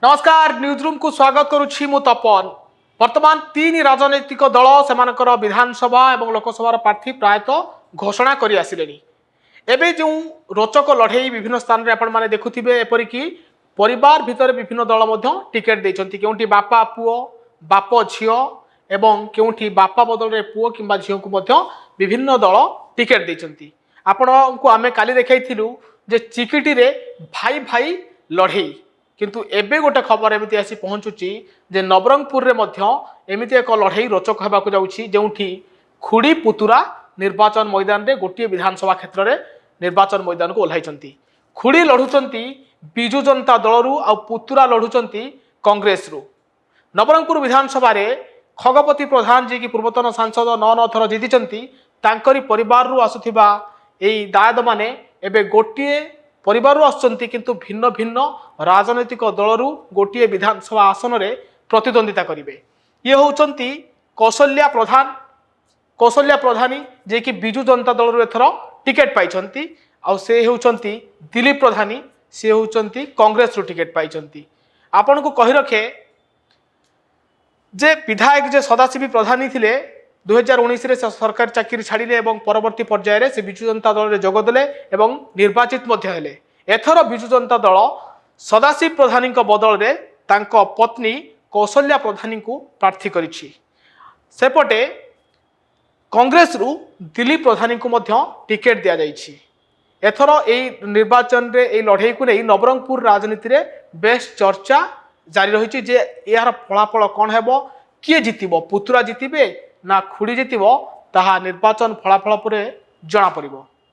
नमस्कार news room को स्वागत करुछि मु तपन। वर्तमान तीन राजनैतिक दल सेमानकर विधानसभा और लोकसभा प्रार्थी प्रायतः घोषणा करि आसिलेनी। एबे जो रोचक लड़े विभिन्न स्थान रे आपण माने देखुथिबे एपरिकी परिवार भितर विभिन्न दल मध्य टिकेट देइछंती। केउंठी बापा पुओ बाप झियो एवं केउंठी बापा बदल रे पुओ किंबा झियो को मध्य विभिन्न दल टिकेट देइछंती। आपण को आमे काली देखाइथिलु जे चिकिटी रे भाई भाई लड़े किंतु एबे गोटे खबर एमती आसी पहुंचुची जे नवरंगपुर रे मध्य एमती एक लड़े रोचक होबाकू जाउची जेउठी खुड़ी पुतुरा निर्वाचन मैदान रे गोटे विधानसभा क्षेत्र रे निर्वाचन मैदान को ओह्लाइछंती। खुड़ी लढुचंती बिजु जनता दलरू आ पुतुरा लढुचंती कांग्रेस रु। नवरंगपुर विधानसभा रे खगपति प्रधान जी की पूर्वतन सांसद 9 थर जीतिचंती। तांकरी परिवार रु आसुथिबा एई दायद माने एबे गोटे परिवार आसुचंती किंतु भिन्न भिन्न राजनैतिक दलरू गोटे विधानसभा आसन रे प्रतिद्वंदिता करिवे। ये होचंती कौशल्या प्रधानी जे कि बिजु जनता दल एथर टिकेट पाइछंती। आ से होचंती दिलीप प्रधानी से होचंती कांग्रेस रु टिकेट पाइछंती। आपन को कहि रखे जे विधायक जे सदाशिव प्रधानी थिले 2019 रे सरकारी चाकरी छाड़िले एवं परवर्ती पर्याय रे से बिजु जनता दल रे जोगदेले एवं निर्वाचित मध्य हेले। एथर बिजु जनता दल सदाशिव प्रधानी बदल रे तांको पत्नी कौशल्या प्रधानी को प्रार्थी करिछि। सेपटे कांग्रेस रु दिलीप प्रधानी को मध्य टिकेट दिया जाइछि। एथर एई निर्वाचन रे एई लड़ाई को नै नवरंगपुर राजनीति रे बेस चर्चा जारी रहिछि जे यार फलाफल कोन हेबो, किए जितिबो, पुतुरा जितिबे ना खुड़ी जितिबो, ताहा निर्वाचन फलाफल परे जणा पड़िबो।